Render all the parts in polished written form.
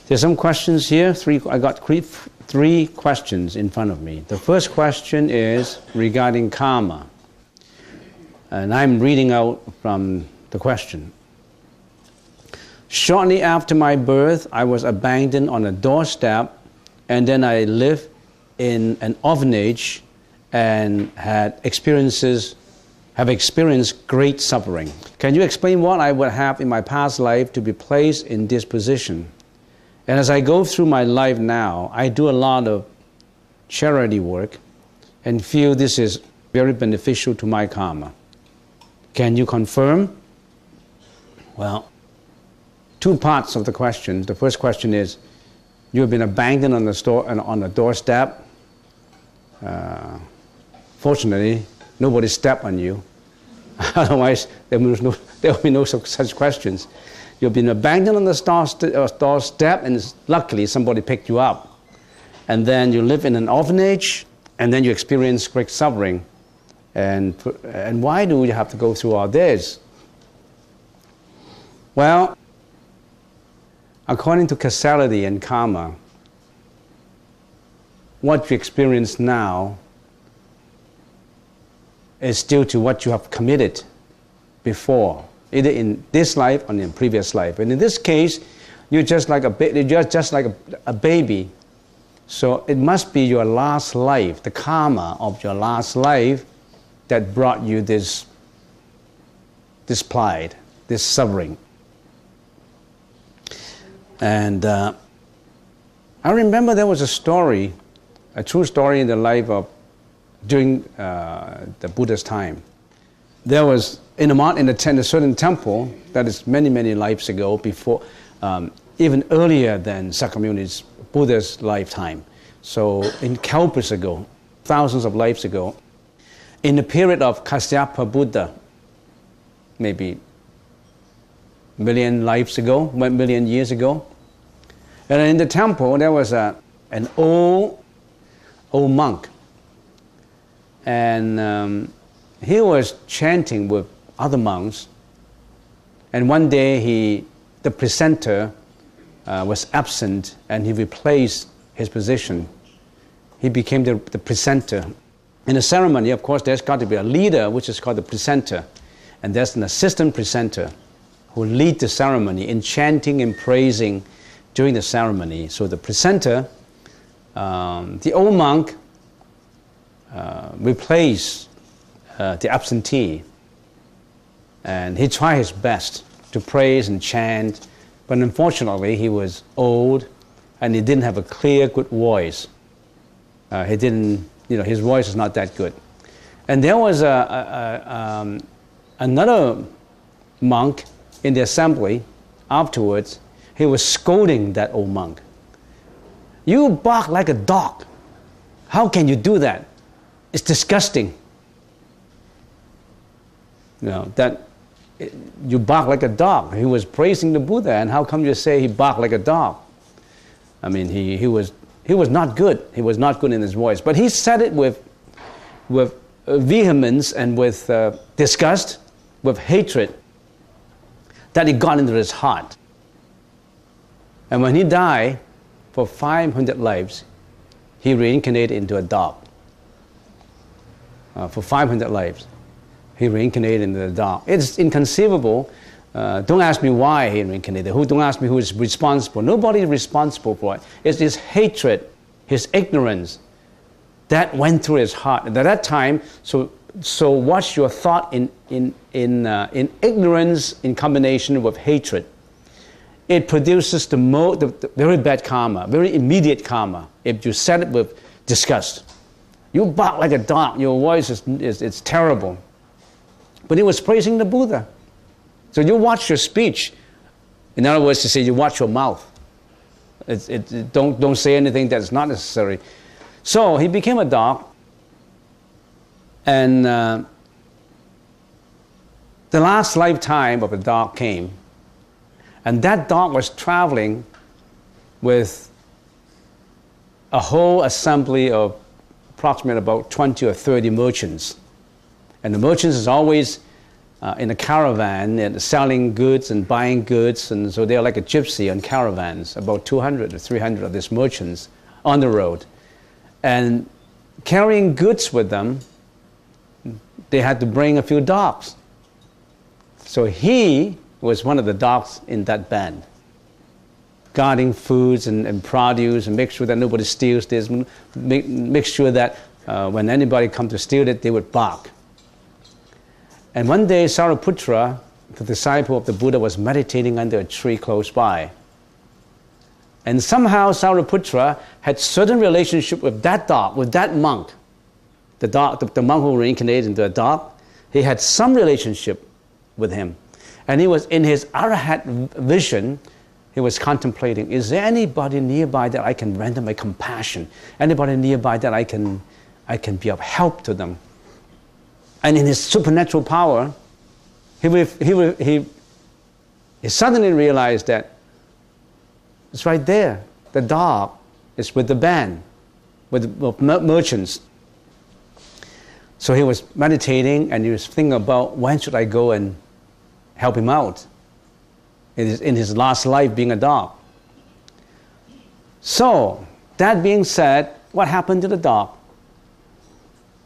There's some questions here. I got three questions in front of me. The first question is regarding karma. And I'm reading out from the question. Shortly after my birth, I was abandoned on a doorstep, and then I lived in an orphanage and have experienced great suffering. Can you explain what I would have in my past life to be placed in this position? And as I go through my life now, I do a lot of charity work and feel this is very beneficial to my karma. Can you confirm? Well, two parts of the question. The first question is, you have been abandoned on the doorstep. Fortunately, nobody stepped on you. Otherwise, there will be no such questions. You've been abandoned on the doorstep, and luckily somebody picked you up. And then you live in an orphanage, and then you experience great suffering. And why do you have to go through all this? Well, according to causality and karma, what you experience now is due to what you have committed before, either in this life or in the previous life. And in this case, you're just like a baby. So it must be your last life, the karma of your last life, that brought you this plight, this suffering. And I remember there was a story, a true story in the life of during the Buddha's time. There was in a certain temple that is many, many lives ago, before, even earlier than Sakyamuni's Buddha's lifetime. So in kalpas ago, thousands of lives ago, in the period of Kasyapa Buddha, maybe million years ago, and in the temple there was an old monk, and he was chanting with other monks, and one day the presenter was absent, and he replaced his position. He became the presenter. In a ceremony, of course, there's got to be a leader, which is called the presenter, and there's an assistant presenter who leads the ceremony in chanting and praising during the ceremony. So the presenter, the old monk, replaced the absentee, and he tried his best to praise and chant, but unfortunately he was old and he didn't have a clear, good voice. His voice is not that good. And there was another monk in the assembly afterwards. He was scolding that old monk. "You bark like a dog. How can you do that? It's disgusting. You bark like a dog." He was praising the Buddha, and how come you say he barked like a dog? I mean, he was not good. He was not good in his voice, but he said it with vehemence and with disgust, with hatred, that it got into his heart. And when he died, for 500 lives, he reincarnated into a dog. For 500 lives, he reincarnated into a dog. It's inconceivable. Don't ask me why he reincarnated. Don't ask me who is responsible. Nobody is responsible for it. It's his hatred, his ignorance that went through his heart. And at that time, so what's your thought in ignorance in combination with hatred? It produces the very bad karma, very immediate karma. If you said it with disgust, you bark like a dog. Your voice is terrible. But he was praising the Buddha. So you watch your speech. In other words, to say you watch your mouth. Don't say anything that's not necessary. So he became a dog, And the last lifetime of the dog came, and that dog was traveling with a whole assembly of approximately about 20 or 30 merchants. And the merchants is always in a caravan and selling goods and buying goods, and so they're like a gypsy on caravans, about 200 or 300 of these merchants on the road. And carrying goods with them, they had to bring a few dogs. So he was one of the dogs in that band, guarding foods and produce, and make sure that nobody steals this, make sure that when anybody comes to steal it, they would bark. And one day, Sariputra, the disciple of the Buddha, was meditating under a tree close by. And somehow Sariputra had certain relationship with that dog, with that monk. The monk who reincarnated into a dog, he had some relationship with him. And he was in his arahat vision, he was contemplating, is there anybody nearby that I can render my compassion? Anybody nearby that I can be of help to them? And in his supernatural power, he suddenly realized that it's right there. The dog is with the band, with the merchants. So he was meditating, and he was thinking about when should I go and help him out in his last life being a dog. So, that being said, what happened to the dog?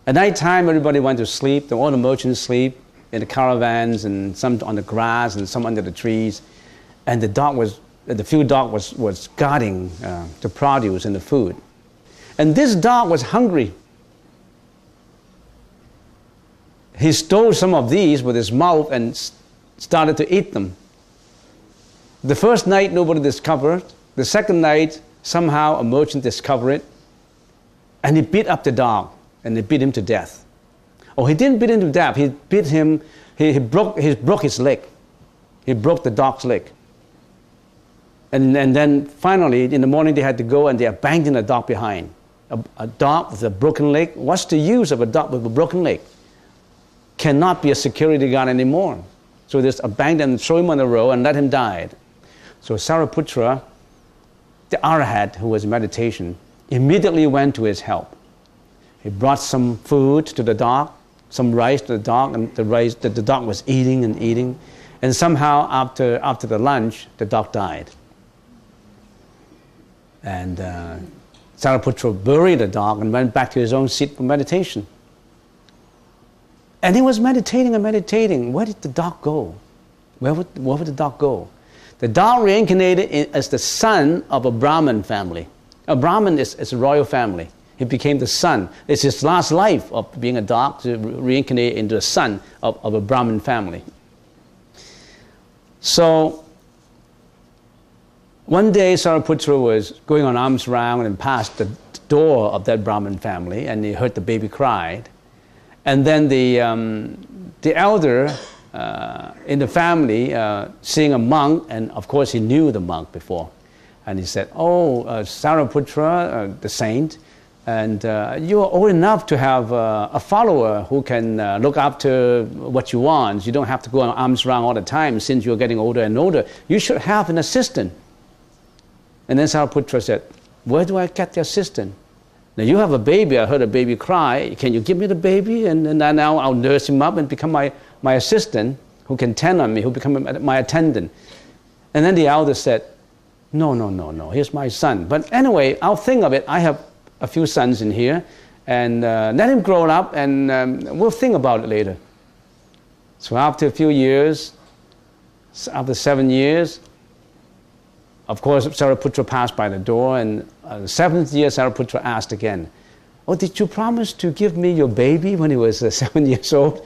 At night time, everybody went to sleep. All the merchants sleep in the caravans, and some on the grass, and some under the trees. And the field dog was guarding the produce and the food. And this dog was hungry. He stole some of these with his mouth and started to eat them. The first night, nobody discovered. The second night, somehow a merchant discovered it, and he beat up the dog, and they beat him to death. Oh, he didn't beat him to death. He beat him. He broke his leg. He broke the dog's leg. And then finally, in the morning, they had to go and they abandoned the dog behind. A dog with a broken leg. What's the use of a dog with a broken leg? Cannot be a security guard anymore. So they just abandoned and throw him on the road and let him die. So Sariputra, the arahat who was in meditation, immediately went to his help. He brought some food to the dog, some rice to the dog, and the rice that the dog was eating and eating. And somehow after the lunch, the dog died. And Sariputra buried the dog and went back to his own seat for meditation. And he was meditating and meditating. Where did the dog go? Where would the dog go? The dog reincarnated as the son of a Brahmin family. A Brahmin is a royal family. He became the son. It's his last life of being a dog to reincarnate into a son of a Brahmin family. So one day Sariputra was going on alms round and passed the door of that Brahmin family, and he heard the baby cried. And then the elder in the family seeing a monk, and of course he knew the monk before, and he said, "Oh, Sariputra, the saint, and you are old enough to have a follower who can look after what you want. You don't have to go on arms round all the time since you're getting older and older. You should have an assistant." And then Sariputra said, "Where do I get the assistant? Now you have a baby, I heard a baby cry. Can you give me the baby? And now I'll nurse him up and become my assistant who can tend on me, who become my attendant." And then the elder said, No, here's my son. But anyway, I'll think of it. I have a few sons in here, and let him grow up, and we'll think about it later. So after a few years, after 7 years, of course, Sariputra passed by the door, and the 7th year, Sariputra asked again, "Oh, did you promise to give me your baby when he was 7 years old?"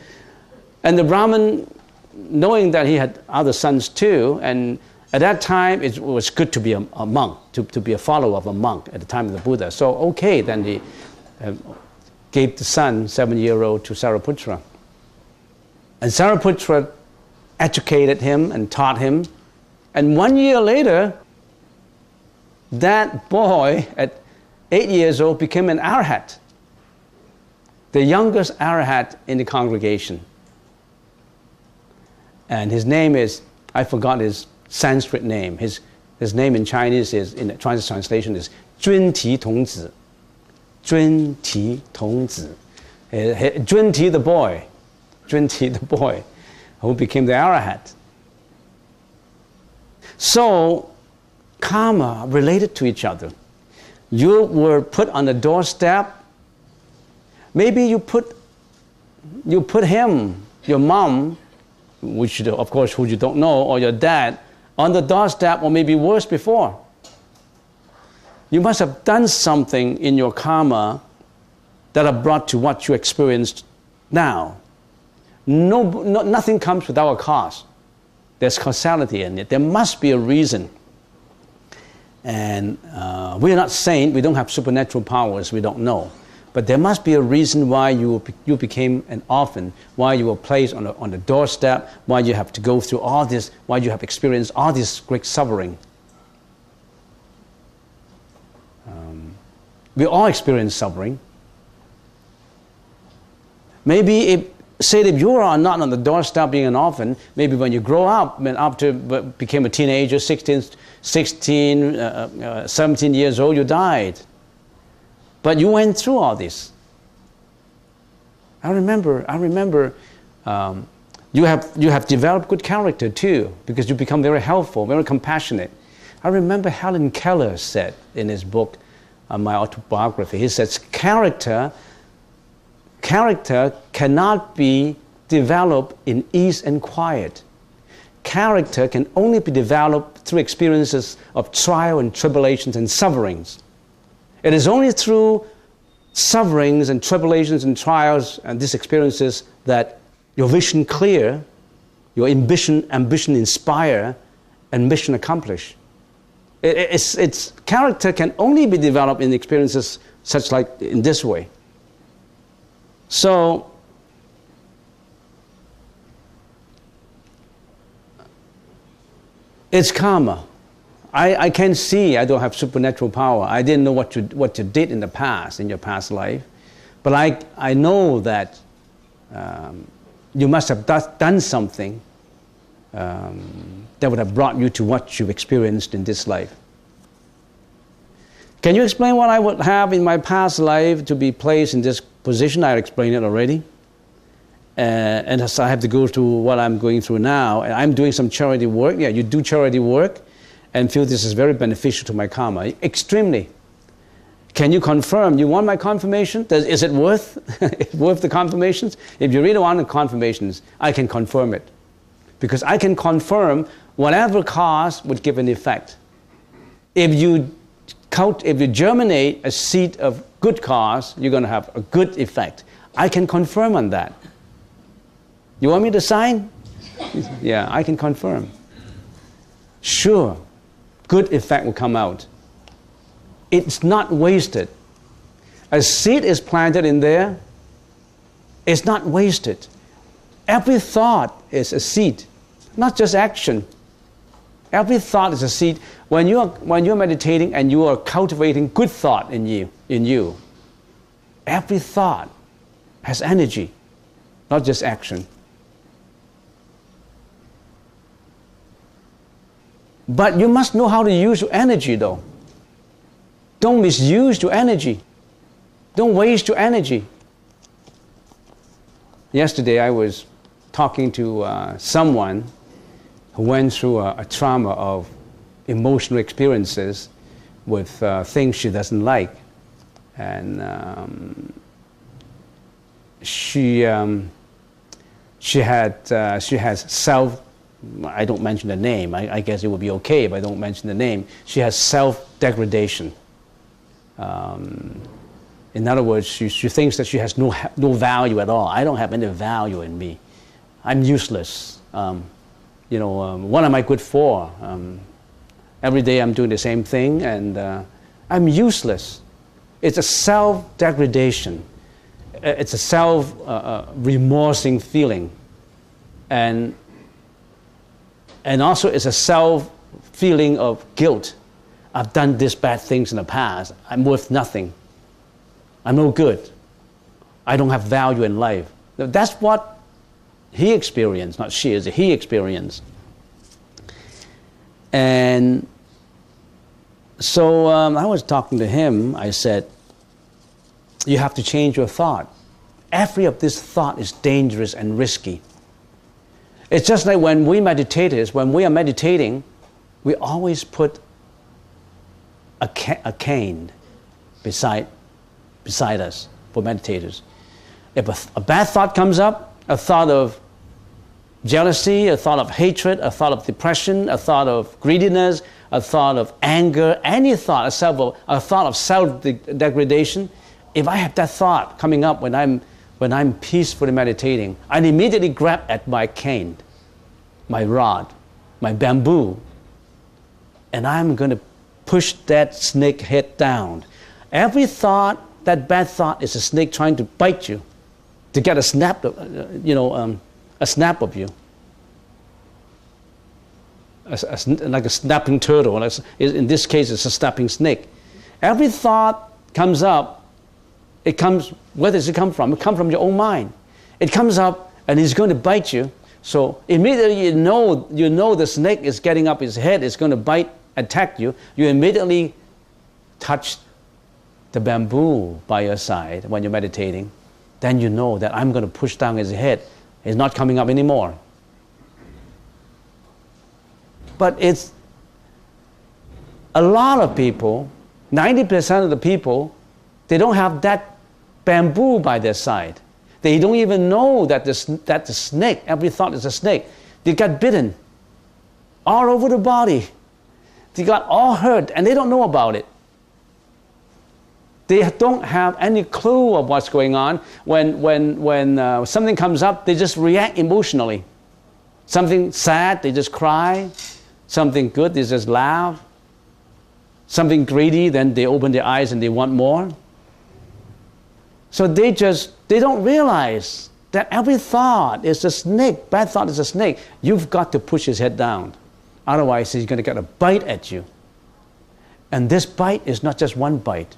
And the Brahmin, knowing that he had other sons too, and at that time it was good to be a monk, to be a follower of a monk at the time of the Buddha. So okay, then he gave the son, 7-year-old, to Sariputra. And Sariputra educated him and taught him. And 1 year later, that boy at 8 years old became an arahat. the youngest arahat in the congregation. And his name is, I forgot his Sanskrit name. His name in Chinese is, in the Chinese translation, is 尊提童子. 尊提童子. 尊提 the boy. 尊提 the boy who became the arahat. So, karma related to each other. You were put on the doorstep. Maybe you put him, your mom, which of course who you don't know, or your dad, on the doorstep, or maybe worse before. You must have done something in your karma that have brought to what you experienced now. Nothing comes without a cause. There's causality in it. There must be a reason. And we are not saints. We don't have supernatural powers. We don't know. But there must be a reason why you became an orphan, why you were placed on the doorstep, why you have to go through all this, why you have experienced all this great suffering. We all experience suffering. Maybe if you are not on the doorstep being an orphan, maybe when you grow up, when after became a teenager, 16, 17 years old, you died. But you went through all this. I remember you have developed good character too, because you become very helpful, very compassionate. I remember Helen Keller said in his book, my autobiography, he says, character cannot be developed in ease and quiet. Character can only be developed through experiences of trial and tribulations and sufferings. It is only through sufferings and tribulations and trials and these experiences that your vision clear, your ambition inspire, and mission accomplish. Its character can only be developed in experiences such like in this way. So, it's karma. I can see I don't have supernatural power. I didn't know what you did in the past, in your past life. But I know that you must have done something that would have brought you to what you experienced in this life. Can you explain what I would have in my past life to be placed in this position? I explained it already. And so I have to go through what I'm going through now. And I'm doing some charity work. Yeah, you do charity work and feel this is very beneficial to my karma. Extremely. Can you confirm? You want my confirmation? Is it worth the confirmations? If you really want the confirmations, I can confirm it. Because I can confirm whatever cause would give an effect. If you germinate a seed of good cause, you're going to have a good effect. I can confirm on that. You want me to sign? Yeah, I can confirm. Sure, good effect will come out. It's not wasted. A seed is planted in there. It's not wasted. Every thought is a seed, not just action. Every thought is a seed. When you're meditating and you are cultivating good thought in you, every thought has energy, not just action. But you must know how to use your energy, though. Don't misuse your energy. Don't waste your energy. Yesterday I was talking to someone who went through a trauma of emotional experiences with things she doesn't like. And she has self, I don't mention the name, I guess it would be okay if I don't mention the name. She has self-degradation. In other words, she thinks that she has no value at all. I don't have any value in me. I'm useless. What am I good for? Every day I'm doing the same thing and I'm useless. It's a self-degradation. It's a self-remorsing feeling. And also it's a self-feeling of guilt. I've done these bad things in the past. I'm worth nothing. I'm no good. I don't have value in life. That's what he experienced, not she, he experienced. And so I was talking to him. I said, you have to change your thought. Every of this thought is dangerous and risky. It's just like when we meditators, when we are meditating, we always put a cane beside us for meditators. If a bad thought comes up, a thought of jealousy, a thought of hatred, a thought of depression, a thought of greediness, a thought of anger, any thought, a thought of self-degradation, if I have that thought coming up when I'm peacefully meditating, I immediately grab at my cane, my rod, my bamboo, and I'm going to push that snake head down. Every thought, that bad thought, is a snake trying to bite you, to get a snap, a snap of you. Like a snapping turtle. In this case, it's a snapping snake. Every thought comes up. It comes. Where does it come from? It comes from your own mind. It comes up and it's going to bite you. So immediately you know the snake is getting up his head. It's going to bite, attack you. You immediately touch the bamboo by your side when you're meditating. Then you know that I'm going to push down his head. It's not coming up anymore. But it's a lot of people, 90% of the people, they don't have that bamboo by their side. They don't even know that the snake, every thought is a snake. They got bitten all over the body. They got all hurt and they don't know about it. They don't have any clue of what's going on. When something comes up, they just react emotionally. Something sad, they just cry. Something good, they just laugh. Something greedy, then they open their eyes and they want more. So they don't realize that every thought is a snake. Bad thought is a snake. You've got to push his head down. Otherwise, he's going to get a bite at you. And this bite is not just one bite.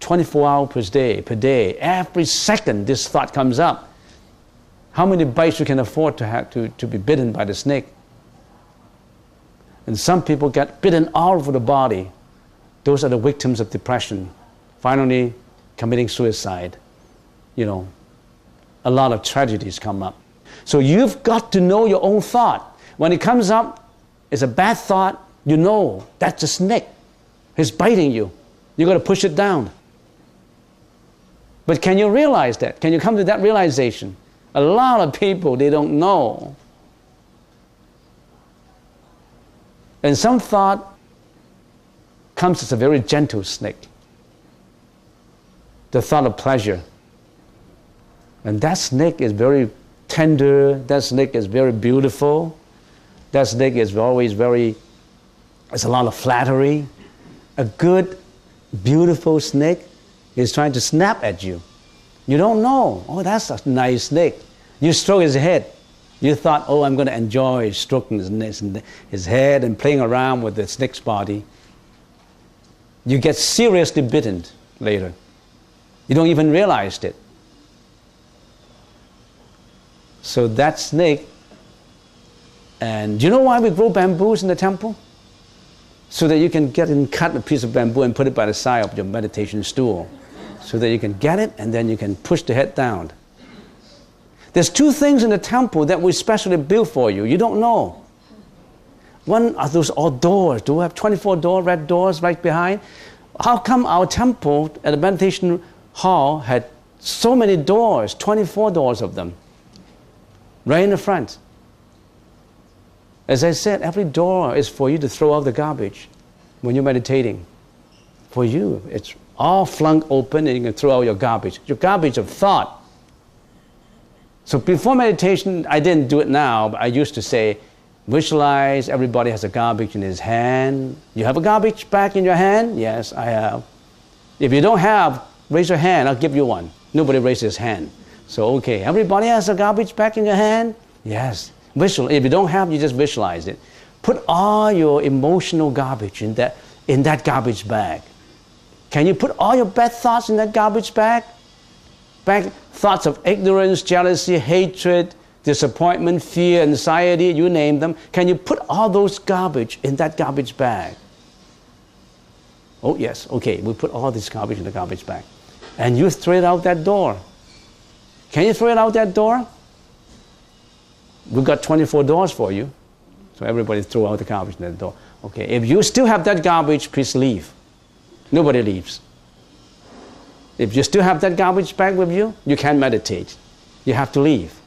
24 hours per day, every second this thought comes up. How many bites you can afford to have to be bitten by the snake? And some people get bitten all over the body. Those are the victims of depression. Finally, committing suicide. A lot of tragedies come up. So you've got to know your own thought. When it comes up, it's a bad thought, you know that's a snake. He's biting you. You've got to push it down. But can you realize that? Can you come to that realization? A lot of people, they don't know. And some thought comes as a very gentle snake. The thought of pleasure. And that snake is very tender. That snake is very beautiful. That snake is always it's a lot of flattery. A good, beautiful snake is trying to snap at you. You don't know. Oh, that's a nice snake. You stroke his head. You thought, oh, I'm going to enjoy stroking his head and playing around with the snake's body. You get seriously bitten later. You don't even realize it. So that snake, and do you know why we grow bamboos in the temple? So that you can get and cut a piece of bamboo and put it by the side of your meditation stool. So that you can get it and then you can push the head down. There's two things in the temple that we specially built for you. You don't know. One are those all doors. Do we have 24 doors, red doors right behind? How come our temple at the meditation hall had so many doors, 24 doors of them, right in the front? As I said, every door is for you to throw out the garbage when you're meditating. For you, it's all flung open and you can throw out your garbage of thought. So before meditation, I didn't do it now, but I used to say, visualize everybody has a garbage in his hand. You have a garbage bag in your hand? Yes, I have. If you don't have, raise your hand, I'll give you one. Nobody raised his hand. So, okay, everybody has a garbage bag in your hand? Yes. Visual. If you don't have, you just visualize it. Put all your emotional garbage in that garbage bag. Can you put all your bad thoughts in that garbage bag? thoughts of ignorance, jealousy, hatred, disappointment, fear, anxiety, you name them. Can you put all those garbage in that garbage bag? Oh, yes, okay, we put all this garbage in the garbage bag. And you throw it out that door. Can you throw it out that door? We've got 24 doors for you. So everybody throw out the garbage in the door. Okay, if you still have that garbage, please leave. Nobody leaves. If you still have that garbage bag with you, you can't meditate. You have to leave.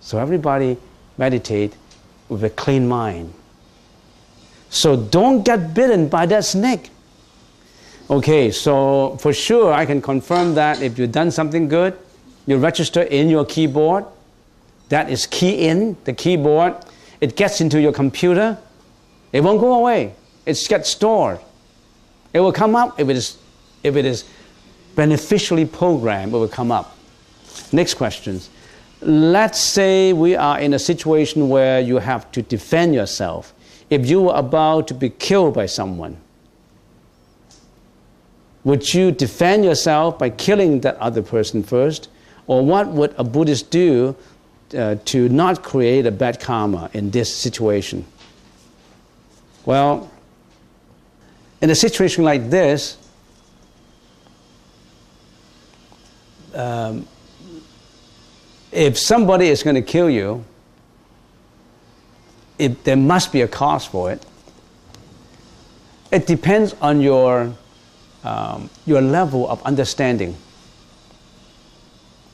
So everybody meditate with a clean mind. So don't get bitten by that snake. Okay, so for sure I can confirm that if you've done something good, you register in your keyboard. That is key in the keyboard. It gets into your computer. It won't go away. It gets stored. It will come up if it is beneficially programmed. It will come up. Next questions. Let's say we are in a situation where you have to defend yourself. If you were about to be killed by someone, would you defend yourself by killing that other person first? Or what would a Buddhist do to not create a bad karma in this situation? Well, in a situation like this, if somebody is going to kill you, there must be a cause for it. It depends on your level of understanding.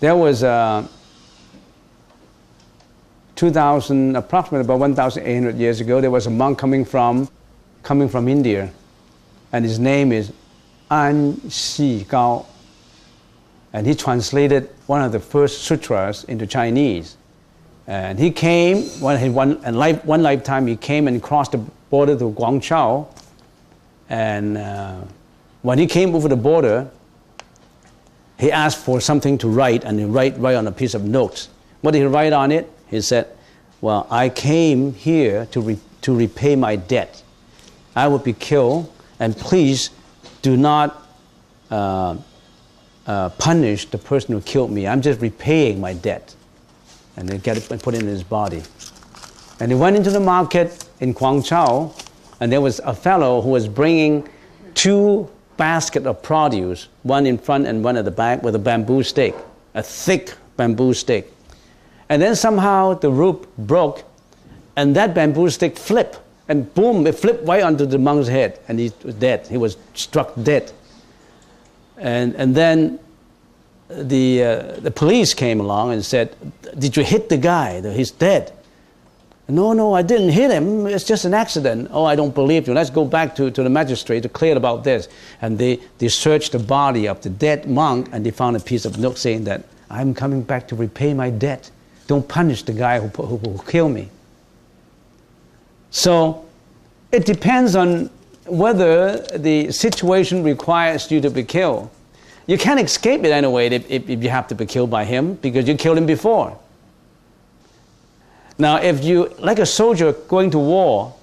There was approximately about 1,800 years ago, there was a monk coming from India, and his name is An Xi Gao, and he translated one of the first sutras into Chinese. And he came one lifetime. He came and crossed the border to Guangzhou, and when he came over the border, he asked for something to write, and he write on a piece of notes. What did he write on it? He said, "Well, I came here to repay my debt. I will be killed, and please do not punish the person who killed me. I'm just repaying my debt." And they get it and put it in his body. And he went into the market in Guangzhou, and there was a fellow who was bringing 2 baskets of produce, one in front and one at the back, with a bamboo stick, a thick bamboo stick. And then somehow the rope broke, and that bamboo stick flipped, and boom, it flipped right onto the monk's head, and he was dead. He was struck dead. And then the police came along and said, "Did you hit the guy? He's dead." "No, I didn't hit him. It's just an accident." "Oh, I don't believe you. Let's go back to the magistrate to clear about this." And they searched the body of the dead monk, and they found a piece of note saying that, "I'm coming back to repay my debt. Don't punish the guy who killed me." So it depends on whether the situation requires you to be killed. You can't escape it anyway if you have to be killed by him, because you killed him before. Now, if you, like a soldier going to war,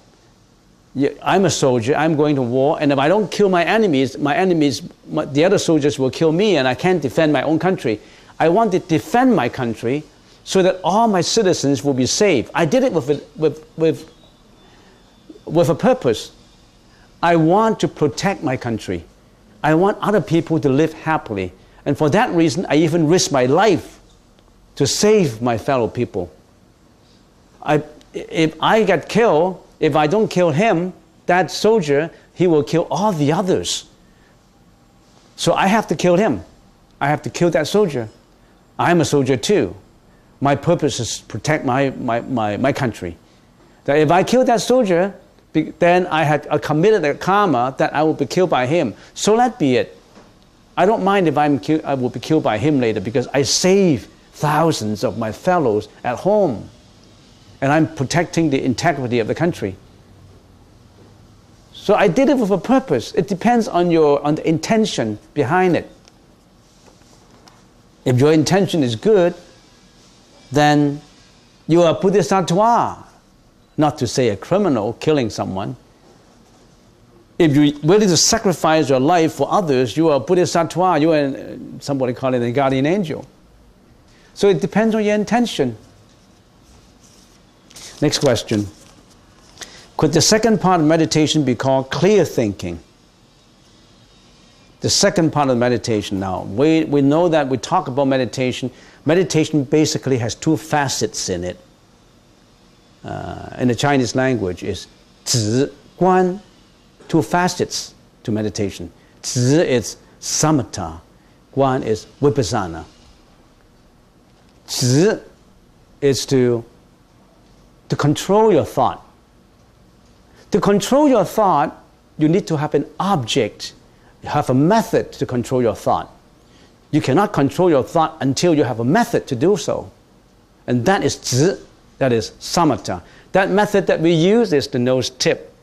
I'm a soldier, I'm going to war, and if I don't kill my enemies, the other soldiers will kill me, and I can't defend my own country. I want to defend my country so that all my citizens will be safe. I did it with a purpose. I want to protect my country. I want other people to live happily. And for that reason, I even risk my life to save my fellow people. If I get killed, if I don't kill him, that soldier, he will kill all the others. So I have to kill him. I have to kill that soldier. I'm a soldier too. My purpose is to protect my country. That if I kill that soldier, then I committed a karma that I will be killed by him. So let be it. I don't mind if I will be killed by him later, because I save thousands of my fellows at home. And I'm protecting the integrity of the country. So I did it with a purpose. It depends on the intention behind it. If your intention is good, then you are bodhisattva, not to say a criminal killing someone. If you're willing to sacrifice your life for others, you are a bodhisattva, you are, somebody call it a guardian angel. So it depends on your intention. Next question. Could the second part of meditation be called clear thinking? The second part of meditation now. We know that we talk about meditation. Meditation basically has two facets in it. In the Chinese language is 止, guan, two facets to meditation. 止 is samatha, guan is vipassana. 止 is to control your thought. To control your thought, you need to have an object. You have a method to control your thought. You cannot control your thought until you have a method to do so. And that is 止, that is samatha. That method that we use is the nose tip.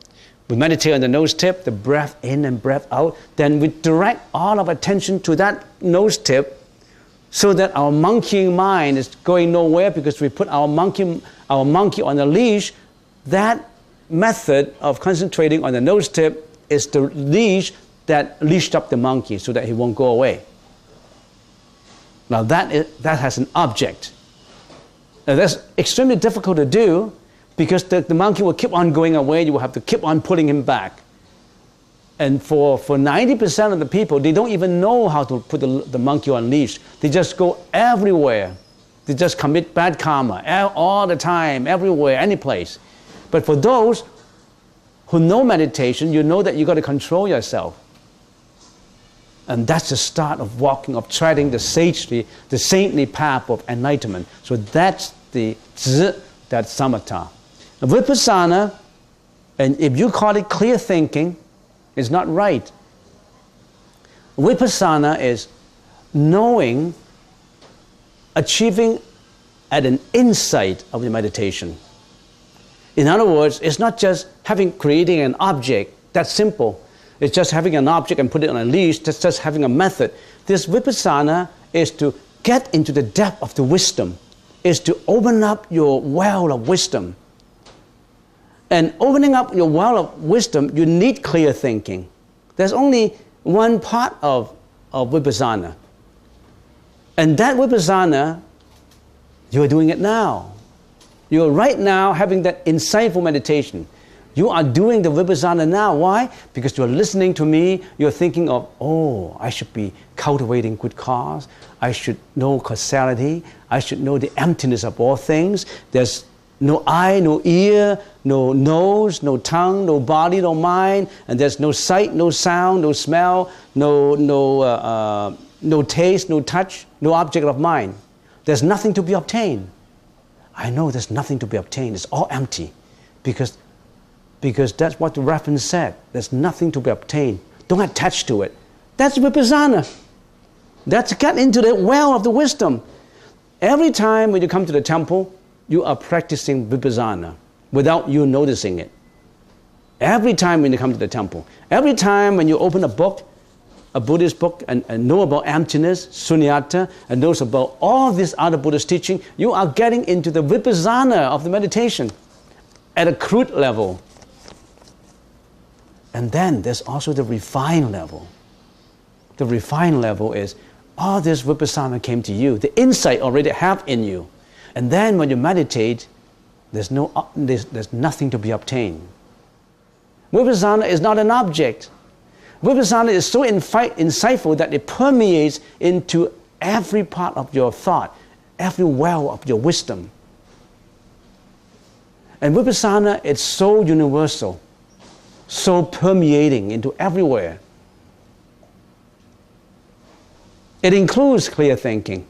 We meditate on the nose tip, the breath in and breath out. Then we direct all of attention to that nose tip so that our monkeying mind is going nowhere because we put our monkey on a leash. That method of concentrating on the nose tip is the leash that leashed up the monkey so that he won't go away. Now that has an object. Now that's extremely difficult to do because the monkey will keep on going away. You will have to keep on pulling him back. And for 90% of the people, they don't even know how to put the monkey on leash. They just go everywhere. They just commit bad karma all the time, everywhere, any place. But for those who know meditation, you know that you got to control yourself. And that's the start of walking, of treading the saintly path of enlightenment. So that's the 止, that's samatha. Vipassana, and if you call it clear thinking, is not right. Vipassana is knowing, achieving at an insight of the meditation. In other words, it's not just creating an object. That's simple. It's just having an object and put it on a leash. That's just having a method. This vipassana is to get into the depth of the wisdom, is to open up your well of wisdom. And opening up your well of wisdom, you need clear thinking. There's only one part of vipassana. And that vipassana, you're doing it now. You're right now having that insightful meditation. You are doing the vipassana now. Why? Because you're listening to me. You're thinking of, oh, I should be cultivating good cause. I should know causality. I should know the emptiness of all things. There's no eye, no ear, no nose, no tongue, no body, no mind. And there's no sight, no sound, no smell, no taste, no touch, no object of mind. There's nothing to be obtained. I know there's nothing to be obtained. It's all empty. Because that's what the reference said. There's nothing to be obtained. Don't attach to it. That's vipassana. That's get into the well of the wisdom. Every time when you come to the temple, you are practicing vipassana without you noticing it. Every time when you come to the temple. Every time when you open a book, a Buddhist book, and know about emptiness, sunyata, and knows about all this other Buddhist teaching, you are getting into the vipassana of the meditation at a crude level. And then there's also the refined level. The refined level is all this vipassana came to you. The insight already have in you. And then when you meditate, there's nothing to be obtained. Vipassana is not an object. Vipassana is so insightful that it permeates into every part of your thought, every well of your wisdom. And vipassana is so universal, so permeating into everywhere. It includes clear thinking.